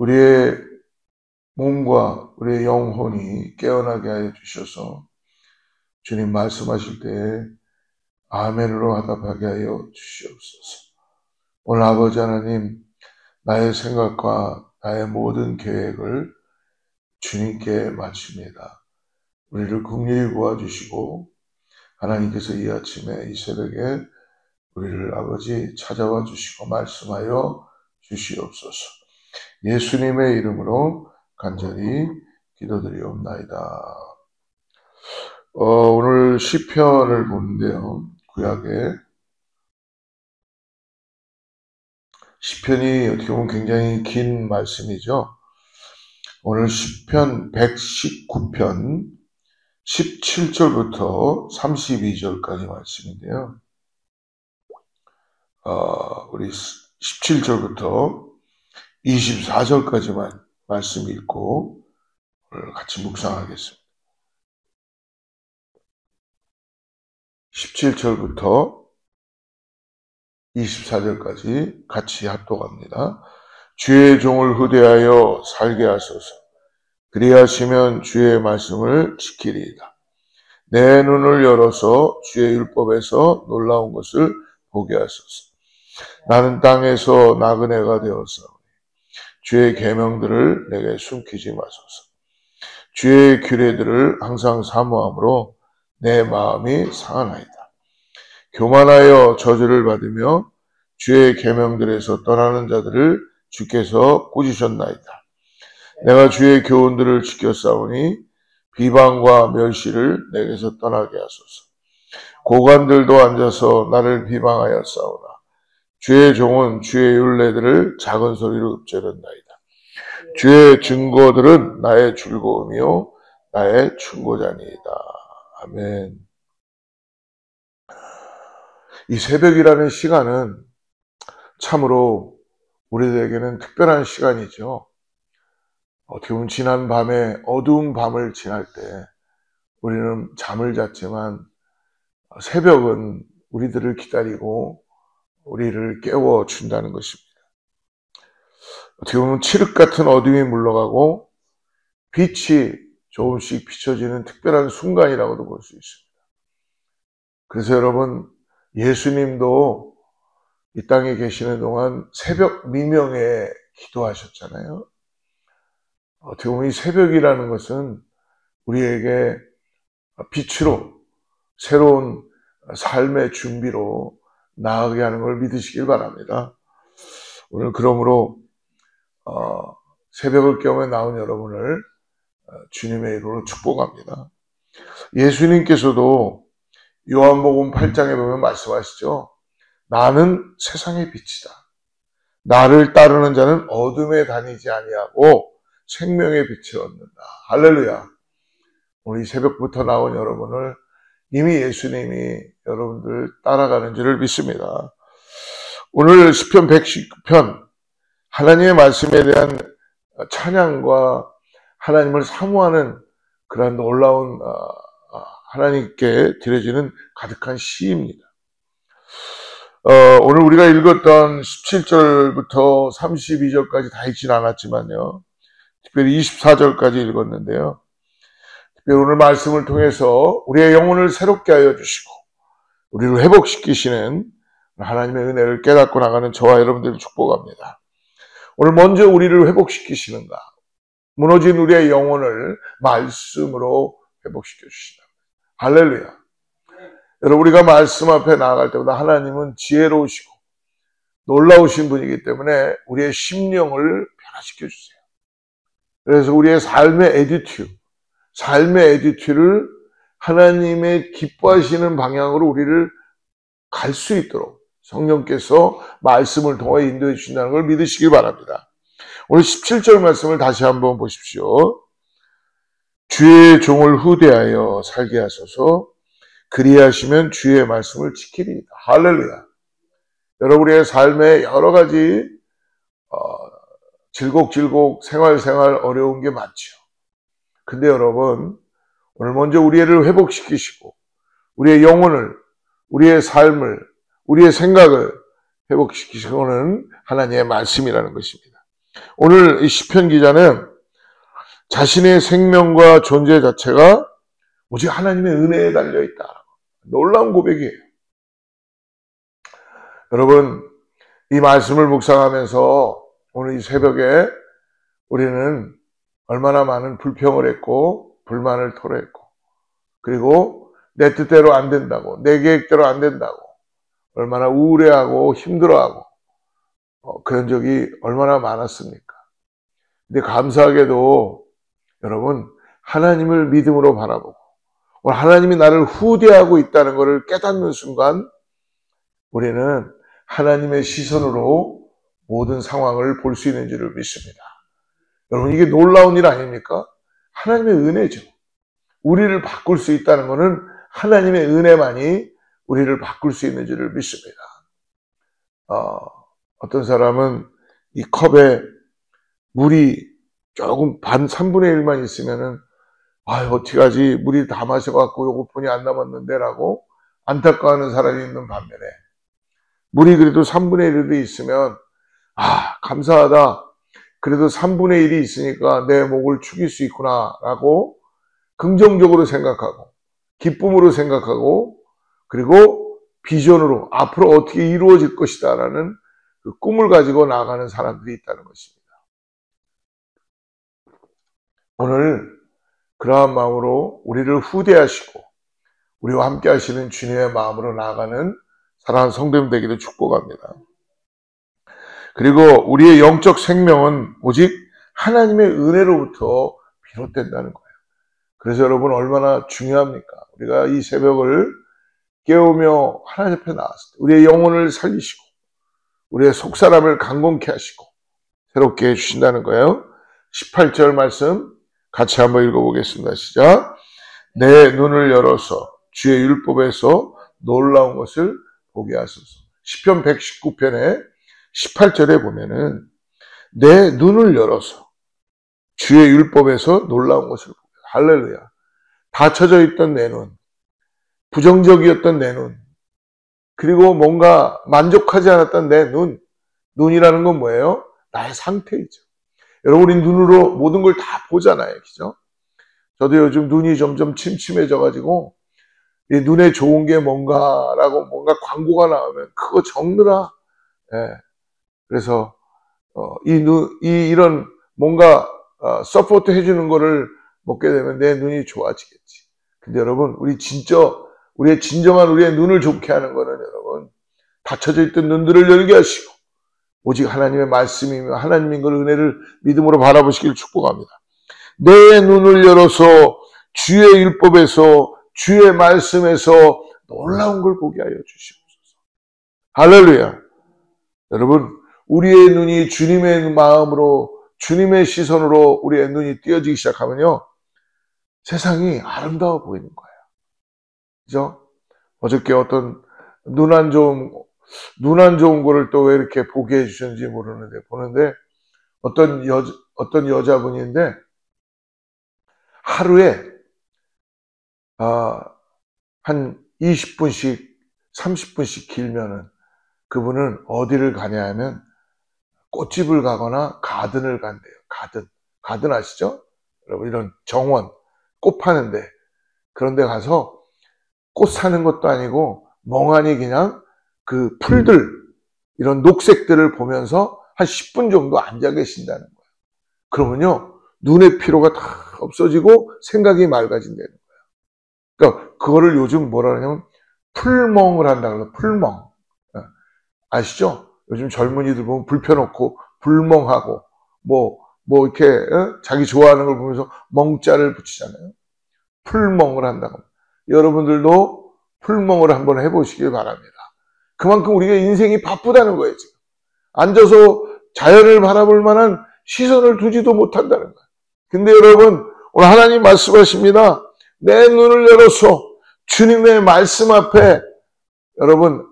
우리의 몸과 우리의 영혼이 깨어나게 하여 주셔서 주님 말씀하실 때에 아멘으로 화답하게 하여 주시옵소서. 오늘 아버지 하나님, 나의 생각과 나의 모든 계획을 주님께 마칩니다. 우리를 긍휼히 도와주시고 하나님께서 이 아침에 이 새벽에 우리를 아버지 찾아와 주시고 말씀하여 주시옵소서. 예수님의 이름으로 간절히 기도드리옵나이다. 오늘 시편을 보는데요. 구약에 시편이 어떻게 보면 굉장히 긴 말씀이죠. 오늘 시편 119편 17절부터 32절까지 말씀인데요. 우리 17절부터 24절까지만 말씀 읽고 오늘 같이 묵상하겠습니다. 17절부터 24절까지 같이 합독합니다. 주의 종을 후대하여 살게 하소서. 그리하시면 주의 말씀을 지키리이다. 내 눈을 열어서 주의 율법에서 놀라운 것을 보게 하소서. 나는 땅에서 나그네가 되었사오니 주의 계명들을 내게 숨기지 마소서. 주의 규례들을 항상 사모함으로 내 마음이 상하나이다. 교만하여 저주를 받으며 주의 계명들에서 떠나는 자들을 주께서 꾸짖으셨나이다. 내가 주의 교훈들을 지켰사오니 비방과 멸시를 내게서 떠나게 하소서. 고관들도 앉아서 나를 비방하였사오나 주의 종은 주의 율례들을 작은 소리로 읊조렸나이다. 주의 증거들은 나의 즐거움이요 나의 충고자니이다. 아멘. 이 새벽이라는 시간은 참으로 우리들에게는 특별한 시간이죠. 어떻게 보면 지난 밤에 어두운 밤을 지날 때 우리는 잠을 잤지만 새벽은 우리들을 기다리고 우리를 깨워준다는 것입니다. 어떻게 보면 칠흑 같은 어둠이 물러가고 빛이 조금씩 비춰지는 특별한 순간이라고도 볼 수 있습니다. 그래서 여러분, 예수님도 이 땅에 계시는 동안 새벽 미명에 기도하셨잖아요. 어떻게 보면 이 새벽이라는 것은 우리에게 빛으로 새로운 삶의 준비로 나아가게 하는 걸 믿으시길 바랍니다. 오늘 그러므로 새벽을 깨우며 나온 여러분을 주님의 이름으로 축복합니다. 예수님께서도 요한복음 8장에 보면 말씀하시죠. 나는 세상의 빛이다. 나를 따르는 자는 어둠에 다니지 아니하고 생명의 빛을 얻는다. 할렐루야. 오늘 이 새벽부터 나온 여러분을 이미 예수님이 여러분들 따라가는 줄을 믿습니다. 오늘 시편 119편 하나님의 말씀에 대한 찬양과 하나님을 사모하는 그런 놀라운 하나님께 드려지는 가득한 시입니다. 오늘 우리가 읽었던 17절부터 32절까지 다 읽지는 않았지만요. 특별히 24절까지 읽었는데요. 특별히 오늘 말씀을 통해서 우리의 영혼을 새롭게 하여 주시고 우리를 회복시키시는 하나님의 은혜를 깨닫고 나가는 저와 여러분들을 축복합니다. 오늘 먼저 우리를 회복시키시는가? 무너진 우리의 영혼을 말씀으로 회복시켜 주신다. 할렐루야. 여러분, 우리가 말씀 앞에 나아갈 때보다 하나님은 지혜로우시고 놀라우신 분이기 때문에 우리의 심령을 변화시켜 주세요. 그래서 우리의 삶의 에디튜를 하나님의 기뻐하시는 방향으로 우리를 갈 수 있도록 성령께서 말씀을 통해 인도해 주신다는 걸 믿으시길 바랍니다. 오늘 17절 말씀을 다시 한번 보십시오. 주의 종을 후대하여 살게 하소서. 그리하시면 주의 말씀을 지키리이다. 할렐루야. 여러분, 우리의 삶에 여러 가지 질곡질곡 생활 어려운 게 많죠. 근데 여러분, 오늘 먼저 우리를 회복시키시고 우리의 영혼을, 우리의 삶을, 우리의 생각을 회복시키시고는 하나님의 말씀이라는 것입니다. 오늘 이 시편 기자는 자신의 생명과 존재 자체가 오직 하나님의 은혜에 달려있다. 놀라운 고백이에요. 여러분, 이 말씀을 묵상하면서 오늘 이 새벽에 우리는 얼마나 많은 불평을 했고 불만을 토로했고, 그리고 내 뜻대로 안 된다고, 내 계획대로 안 된다고 얼마나 우울해하고 힘들어하고 그런 적이 얼마나 많았습니까? 근데 감사하게도 여러분, 하나님을 믿음으로 바라보고 오늘 하나님이 나를 후대하고 있다는 것을 깨닫는 순간 우리는 하나님의 시선으로 모든 상황을 볼 수 있는 줄을 믿습니다. 여러분, 이게 놀라운 일 아닙니까? 하나님의 은혜죠. 우리를 바꿀 수 있다는 것은 하나님의 은혜만이 우리를 바꿀 수 있는 줄을 믿습니다. 어떤 사람은 이 컵에 물이 조금 3분의 1만 있으면은 어떡하지, 물이 다 마셔갖고 요거뿐이 안 남았는데 라고 안타까워하는 사람이 있는 반면에, 물이 그래도 3분의 1이 있으면 감사하다, 그래도 3분의 1이 있으니까 내 목을 축일 수 있구나 라고 긍정적으로 생각하고 기쁨으로 생각하고, 그리고 비전으로 앞으로 어떻게 이루어질 것이다 라는 그 꿈을 가지고 나아가는 사람들이 있다는 것입니다. 오늘 그러한 마음으로 우리를 후대하시고 우리와 함께 하시는 주님의 마음으로 나아가는 사랑하는 성도님 되기를 축복합니다. 그리고 우리의 영적 생명은 오직 하나님의 은혜로부터 비롯된다는 거예요. 그래서 여러분, 얼마나 중요합니까? 우리가 이 새벽을 깨우며 하나님 앞에 나왔을 때 우리의 영혼을 살리시고 우리의 속사람을 강건케 하시고 새롭게 해주신다는 거예요. 18절 말씀 같이 한번 읽어보겠습니다. 시작. 내 눈을 열어서 주의 율법에서 놀라운 것을 보게 하소서. 시편 119편에 18절에 보면은 내 눈을 열어서 주의 율법에서 놀라운 것을 보게. 할렐루야. 닫혀져 있던 내 눈, 부정적이었던 내 눈, 그리고 뭔가 만족하지 않았던 내 눈. 눈이라는 건 뭐예요? 나의 상태이죠. 여러분, 우리 눈으로 모든 걸 다 보잖아요. 그죠? 저도 요즘 눈이 점점 침침해져가지고 이 눈에 좋은 게 뭔가라고 뭔가 광고가 나오면 그거 적느라. 그래서 이런 뭔가 서포트 해주는 거를 먹게 되면 내 눈이 좋아지겠지. 근데 여러분, 우리의 진정한 우리의 눈을 좋게 하는 거는 여러분, 닫혀져 있던 눈들을 열게 하시고 오직 하나님의 말씀이며 하나님인 걸 은혜를 믿음으로 바라보시길 축복합니다. 내 눈을 열어서 주의 율법에서 주의 말씀에서 놀라운 걸 보게 하여 주시옵소서. 할렐루야. 여러분, 우리의 눈이 주님의 마음으로, 주님의 시선으로 우리의 눈이 띄어지기 시작하면요, 세상이 아름다워 보이는 거예요. 그죠? 어저께 어떤 눈 안 좋은 거를 또 왜 이렇게 보게 해주셨는지 모르는데, 보는데 어떤 여자분인데 하루에 한 20분씩 30분씩 길면은 그분은 어디를 가냐 하면 꽃집을 가거나 가든을 간대요. 가든 아시죠? 여러분, 이런 정원, 꽃 파는데, 그런데 가서 꽃 사는 것도 아니고 멍하니 그냥 그 풀들, 이런 녹색들을 보면서 한 10분 정도 앉아 계신다는 거예요. 그러면요, 눈의 피로가 다 없어지고 생각이 맑아진다는 거예요. 그러니까 그거를 요즘 뭐라 하냐면 풀멍을 한다고 해요. 풀멍. 아시죠? 요즘 젊은이들 보면 불 펴놓고 불멍하고 뭐 이렇게 자기 좋아하는 걸 보면서 멍자를 붙이잖아요. 풀멍을 한다고. 여러분들도 풀멍을 한번 해보시길 바랍니다. 그만큼 우리가 인생이 바쁘다는 거예요. 지금 앉아서 자연을 바라볼 만한 시선을 두지도 못한다는 거예요. 근데 여러분, 오늘 하나님 말씀하십니다. 내 눈을 열어서 주님의 말씀 앞에 여러분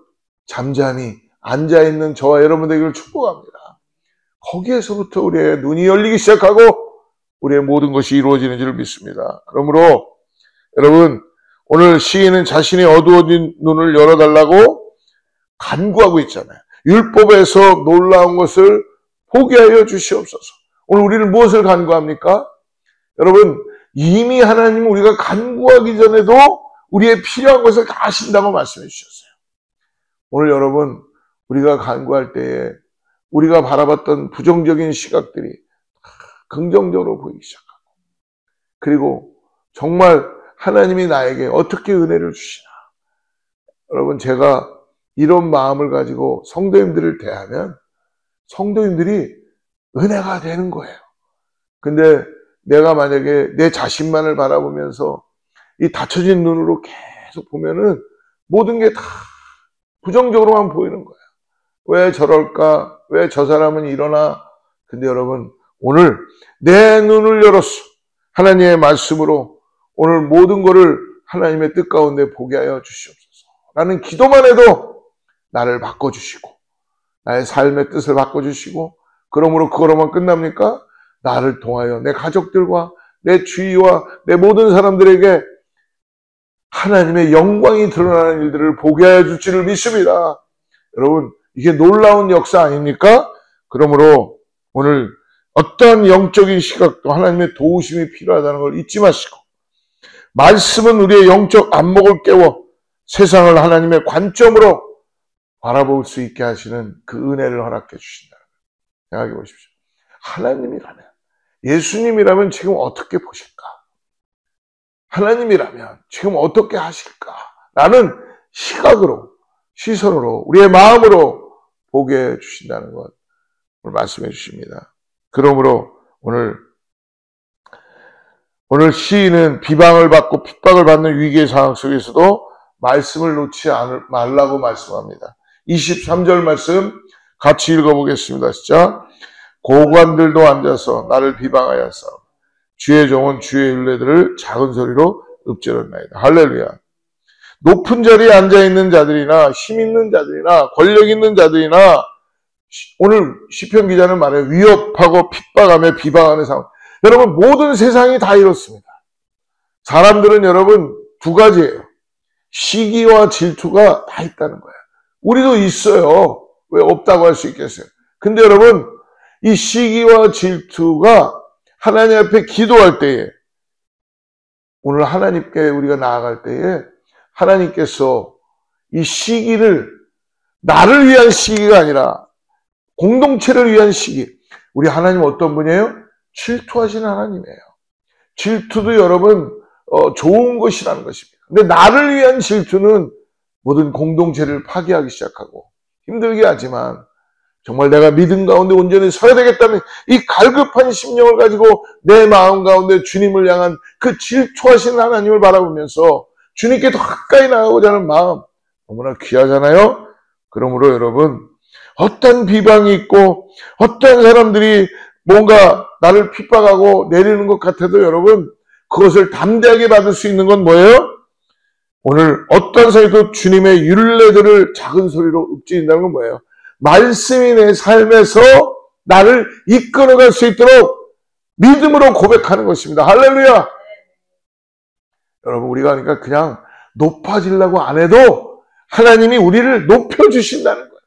잠잠히 앉아있는 저와 여러분들에게 축복합니다. 거기에서부터 우리의 눈이 열리기 시작하고 우리의 모든 것이 이루어지는 줄 믿습니다. 그러므로 여러분, 오늘 시인은 자신의 어두워진 눈을 열어달라고 간구하고 있잖아요. 율법에서 놀라운 것을 포기하여 주시옵소서. 오늘 우리는 무엇을 간구합니까? 여러분, 이미 하나님은 우리가 간구하기 전에도 우리의 필요한 것을 다 하신다고 말씀해 주셨어요. 오늘 여러분, 우리가 간구할 때에 우리가 바라봤던 부정적인 시각들이 긍정적으로 보이기 시작하고, 그리고 정말 하나님이 나에게 어떻게 은혜를 주시나. 여러분, 제가 이런 마음을 가지고 성도님들을 대하면 성도님들이 은혜가 되는 거예요. 근데 내가 만약에 내 자신만을 바라보면서 이 닫혀진 눈으로 계속 보면은 모든 게 다 부정적으로만 보이는 거예요. 왜 저럴까? 왜 저 사람은 이러나? 근데 여러분, 오늘 내 눈을 열었어. 하나님의 말씀으로 오늘 모든 것을 하나님의 뜻 가운데 보게 하여 주시옵소서. 라는 기도만 해도 나를 바꿔주시고, 나의 삶의 뜻을 바꿔주시고, 그러므로 그거로만 끝납니까? 나를 통하여 내 가족들과 내 주위와 내 모든 사람들에게 하나님의 영광이 드러나는 일들을 보게 하여 줄 줄을 믿습니다. 여러분, 이게 놀라운 역사 아닙니까? 그러므로 오늘 어떠한 영적인 시각도 하나님의 도우심이 필요하다는 걸 잊지 마시고, 말씀은 우리의 영적 안목을 깨워 세상을 하나님의 관점으로 바라볼 수 있게 하시는 그 은혜를 허락해 주신다. 생각해 보십시오. 하나님이라면, 예수님이라면 지금 어떻게 보실까? 하나님이라면 지금 어떻게 하실까? 라는 시각으로, 시선으로, 우리의 마음으로 보게 해 주신다는 것 오늘 말씀해 주십니다. 그러므로 오늘 시인은 비방을 받고 핍박을 받는 위기의 상황 속에서도 말씀을 놓지 말라고 말씀합니다. 23절 말씀 같이 읽어보겠습니다. 시작. 고관들도 앉아서 나를 비방하였사 주의 종은 주의 율례들을 작은 소리로 읊조렸나이다. 할렐루야. 높은 자리에 앉아있는 자들이나 힘 있는 자들이나 권력 있는 자들이나 오늘 시편 기자는 말해요. 위협하고 핍박하며 비방하는 상황. 여러분, 모든 세상이 다 이렇습니다. 사람들은 여러분 두 가지예요. 시기와 질투가 다 있다는 거예요. 우리도 있어요. 왜 없다고 할 수 있겠어요? 근데 여러분, 이 시기와 질투가 하나님 앞에 기도할 때에, 오늘 하나님께 우리가 나아갈 때에 하나님께서 이 시기를 나를 위한 시기가 아니라 공동체를 위한 시기. 우리 하나님 어떤 분이에요? 질투하시는 하나님이에요. 질투도 여러분 좋은 것이라는 것입니다. 근데 나를 위한 질투는 모든 공동체를 파괴하기 시작하고 힘들게 하지만 정말 내가 믿음 가운데 온전히 서야 되겠다는 이 갈급한 심령을 가지고 내 마음 가운데 주님을 향한 그 질투하시는 하나님을 바라보면서 주님께 더 가까이 나가고자 하는 마음 너무나 귀하잖아요. 그러므로 여러분, 어떤 비방이 있고 어떤 사람들이 뭔가 나를 핍박하고 내리는 것 같아도 여러분, 그것을 담대하게 받을 수 있는 건 뭐예요? 오늘 어떤 사이도 주님의 율례들을 작은 소리로 읊조린다는 건 뭐예요? 말씀이 내 삶에서 나를 이끌어갈 수 있도록 믿음으로 고백하는 것입니다. 할렐루야! 여러분, 우리가 그러니까 그냥 높아지려고 안 해도 하나님이 우리를 높여주신다는 거예요.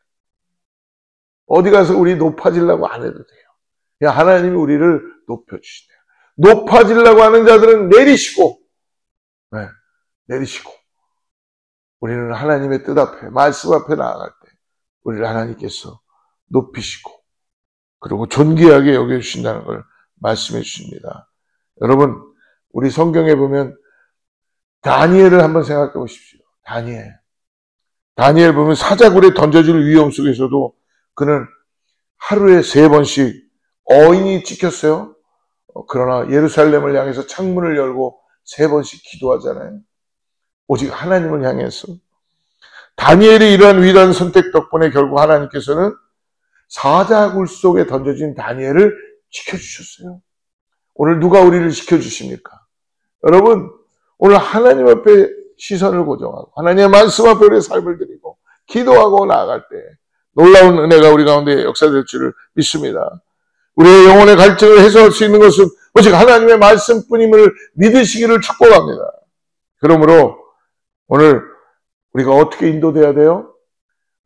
어디 가서 우리 높아지려고 안 해도 돼요. 그냥 하나님이 우리를 높여주신대요. 높아지려고 하는 자들은 내리시고, 내리시고, 우리는 하나님의 뜻 앞에, 말씀 앞에 나아갈 때 우리를 하나님께서 높이시고 그리고 존귀하게 여겨주신다는 걸 말씀해 주십니다. 여러분, 우리 성경에 보면 다니엘을 한번 생각해 보십시오. 다니엘 보면 사자굴에 던져질 위험 속에서도 그는 하루에 3번씩 어인이 찍혔어요. 그러나 예루살렘을 향해서 창문을 열고 3번씩 기도하잖아요. 오직 하나님을 향해서. 다니엘이 이러한 위대한 선택 덕분에 결국 하나님께서는 사자굴 속에 던져진 다니엘을 지켜주셨어요. 오늘 누가 우리를 지켜주십니까? 여러분, 오늘 하나님 앞에 시선을 고정하고 하나님의 말씀 앞에 우리의 삶을 드리고 기도하고 나아갈 때 놀라운 은혜가 우리 가운데 역사될 줄을 믿습니다. 우리의 영혼의 갈증을 해소할 수 있는 것은 오직 하나님의 말씀뿐임을 믿으시기를 축복합니다. 그러므로 오늘 우리가 어떻게 인도돼야 돼요?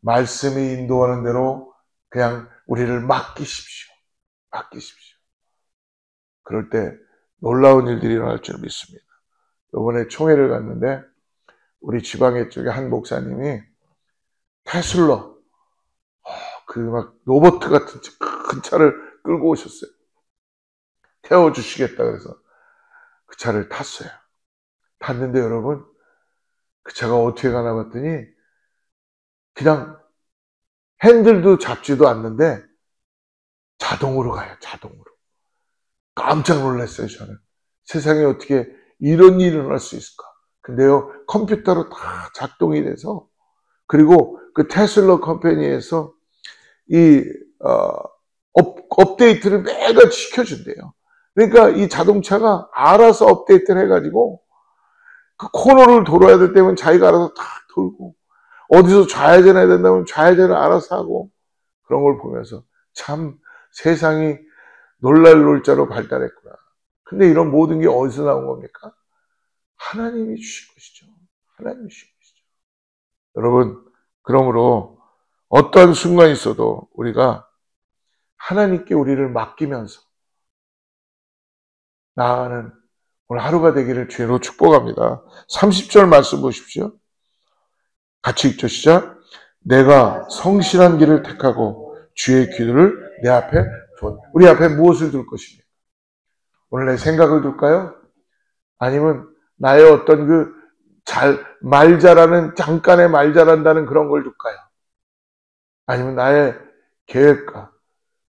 말씀이 인도하는 대로 그냥 우리를 맡기십시오. 맡기십시오. 그럴 때 놀라운 일들이 일어날 줄 믿습니다. 이번에 총회를 갔는데 우리 지방에 쪽에 한 목사님이 테슬라 그 막 로봇 같은 큰 차를 끌고 오셨어요. 태워주시겠다 그래서 그 차를 탔어요. 탔는데 여러분 그 차가 어떻게 가나 봤더니 그냥 핸들도 잡지도 않는데 자동으로 가요. 자동으로. 깜짝 놀랐어요. 저는. 세상에 어떻게 이런 일이 일어날 수 있을까. 근데요 컴퓨터로 다 작동이 돼서 그리고 그 테슬라 컴퍼니에서 이 업데이트를 매일 시켜준대요. 그러니까 이 자동차가 알아서 업데이트를 해가지고 그 코너를 돌아야 될 때면 자기가 알아서 탁 돌고 어디서 좌회전해야 된다면 좌회전을 알아서 하고 그런 걸 보면서 참 세상이 놀랄 놀자로 발달했구나. 근데 이런 모든 게 어디서 나온 겁니까? 하나님이 주신 것이죠. 하나님이 주신 것이죠. 여러분 그러므로 어떤 순간이 있어도 우리가 하나님께 우리를 맡기면서 나아가는 오늘 하루가 되기를 주로 축복합니다. 30절 말씀 보십시오. 같이 읽죠. 시작. 내가 성실한 길을 택하고 주의 기도를 내 앞에 둔. 우리 앞에 무엇을 둘 것입니까? 오늘 내 생각을 둘까요? 아니면 나의 어떤 말 잘하는, 잠깐의 말 잘한다는 그런 걸 둘까요? 아니면 나의 계획과,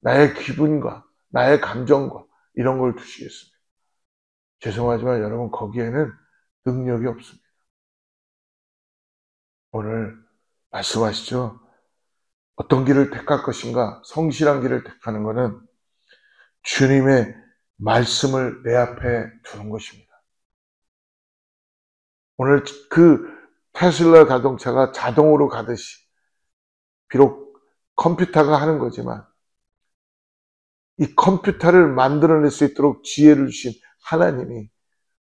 나의 기분과, 나의 감정과 이런 걸 두시겠습니다. 죄송하지만 여러분 거기에는 능력이 없습니다. 오늘 말씀하시죠. 어떤 길을 택할 것인가? 성실한 길을 택하는 것은 주님의 말씀을 내 앞에 두는 것입니다. 오늘 그 테슬라 자동차가 자동으로 가듯이 비록 컴퓨터가 하는 거지만 이 컴퓨터를 만들어낼 수 있도록 지혜를 주신 하나님이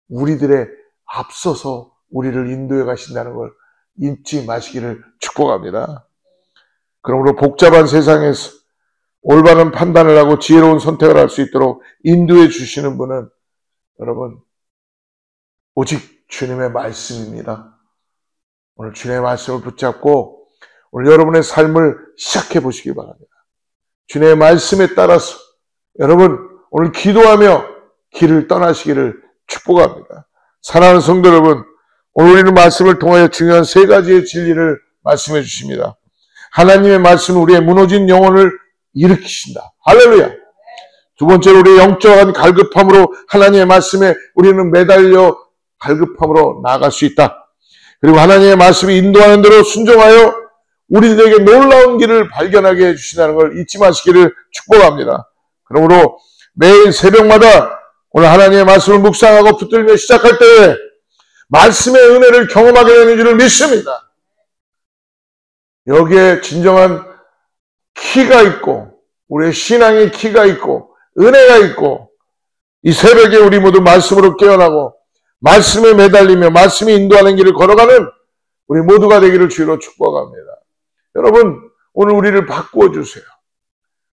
우리들의 앞서서 우리를 인도해 가신다는 걸 잊지 마시기를 축복합니다. 그러므로 복잡한 세상에서 올바른 판단을 하고 지혜로운 선택을 할 수 있도록 인도해 주시는 분은 여러분 오직 주님의 말씀입니다. 오늘 주님의 말씀을 붙잡고 오늘 여러분의 삶을 시작해 보시기 바랍니다. 주님의 말씀에 따라서 여러분 오늘 기도하며 길을 떠나시기를 축복합니다. 사랑하는 성도 여러분, 오늘 우리는 말씀을 통하여 중요한 세 가지의 진리를 말씀해 주십니다. 하나님의 말씀은 우리의 무너진 영혼을 일으키신다. 할렐루야. 두 번째로 우리의 영적인 갈급함으로 하나님의 말씀에 우리는 매달려 갈급함으로 나아갈 수 있다. 그리고 하나님의 말씀이 인도하는 대로 순종하여 우리들에게 놀라운 길을 발견하게 해주신다는 걸 잊지 마시기를 축복합니다. 그러므로 매일 새벽마다 오늘 하나님의 말씀을 묵상하고 붙들며 시작할 때에 말씀의 은혜를 경험하게 되는 줄을 믿습니다. 여기에 진정한 키가 있고 우리의 신앙의 키가 있고 은혜가 있고 이 새벽에 우리 모두 말씀으로 깨어나고 말씀에 매달리며 말씀이 인도하는 길을 걸어가는 우리 모두가 되기를 주로 축복합니다. 여러분 오늘 우리를 바꾸어 주세요.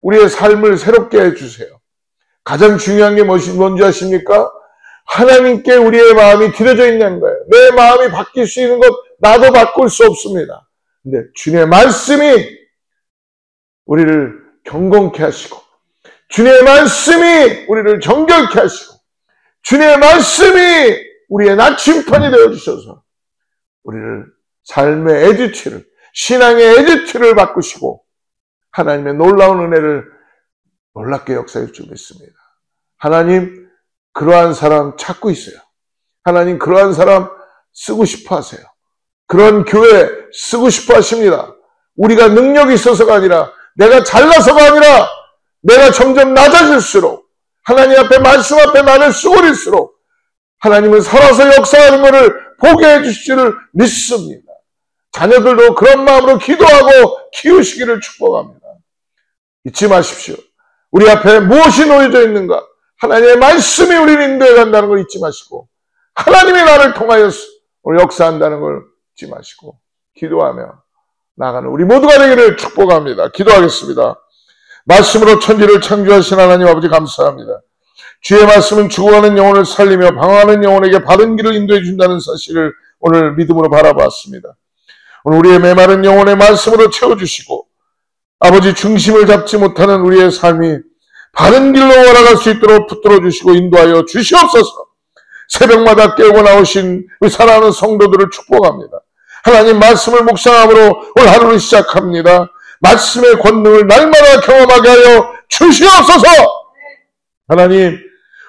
우리의 삶을 새롭게 해주세요. 가장 중요한 게 뭔지 아십니까? 하나님께 우리의 마음이 드려져 있는 거예요. 내 마음이 바뀔 수 있는 것 나도 바꿀 수 없습니다. 근데 주님의 말씀이 우리를 경건케 하시고 주님의 말씀이 우리를 정결케 하시고 주님의 말씀이 우리의 나침판이 되어주셔서 우리를 삶의 에듀티를 신앙의 에듀티를 바꾸시고 하나님의 놀라운 은혜를 놀랍게 역사해 줄 믿습니다. 하나님 그러한 사람 찾고 있어요. 하나님 그러한 사람 쓰고 싶어 하세요. 그런 교회 쓰고 싶어 하십니다. 우리가 능력이 있어서가 아니라 내가 잘나서가 아니라 내가 점점 낮아질수록 하나님 앞에 말씀 앞에 나를 쏘릴수록 하나님은 살아서 역사하는 것을 보게 해주실 줄 믿습니다. 자녀들도 그런 마음으로 기도하고 키우시기를 축복합니다. 잊지 마십시오. 우리 앞에 무엇이 놓여져 있는가? 하나님의 말씀이 우리를 인도해 간다는 걸 잊지 마시고 하나님이 나를 통하여 오늘 역사한다는 걸 잊지 마시고 기도하며 나아가는 우리 모두가 되기를 축복합니다. 기도하겠습니다. 말씀으로 천지를 창조하신 하나님 아버지 감사합니다. 주의 말씀은 죽어가는 영혼을 살리며 방황하는 영혼에게 바른 길을 인도해 준다는 사실을 오늘 믿음으로 바라봤습니다. 오늘 우리의 메마른 영혼의 말씀으로 채워주시고 아버지 중심을 잡지 못하는 우리의 삶이 바른 길로 올라갈 수 있도록 붙들어 주시고 인도하여 주시옵소서. 새벽마다 깨우고 나오신 우리 사랑하는 성도들을 축복합니다. 하나님 말씀을 묵상함으로 오늘 하루를 시작합니다. 말씀의 권능을 날마다 경험하게 하여 주시옵소서. 하나님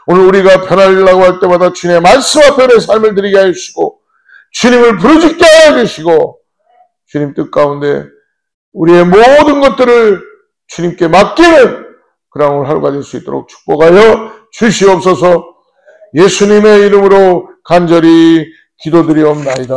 오늘 우리가 편하려고 할 때마다 주님의 말씀 앞에 내 삶을 드리게 하여 주시고 주님을 부르짖게 하여 주시고 주님 뜻 가운데 우리의 모든 것들을 주님께 맡기는 그런 오늘 하루가 될 수 있도록 축복하여 주시옵소서. 예수님의 이름으로 간절히 기도드리옵나이다.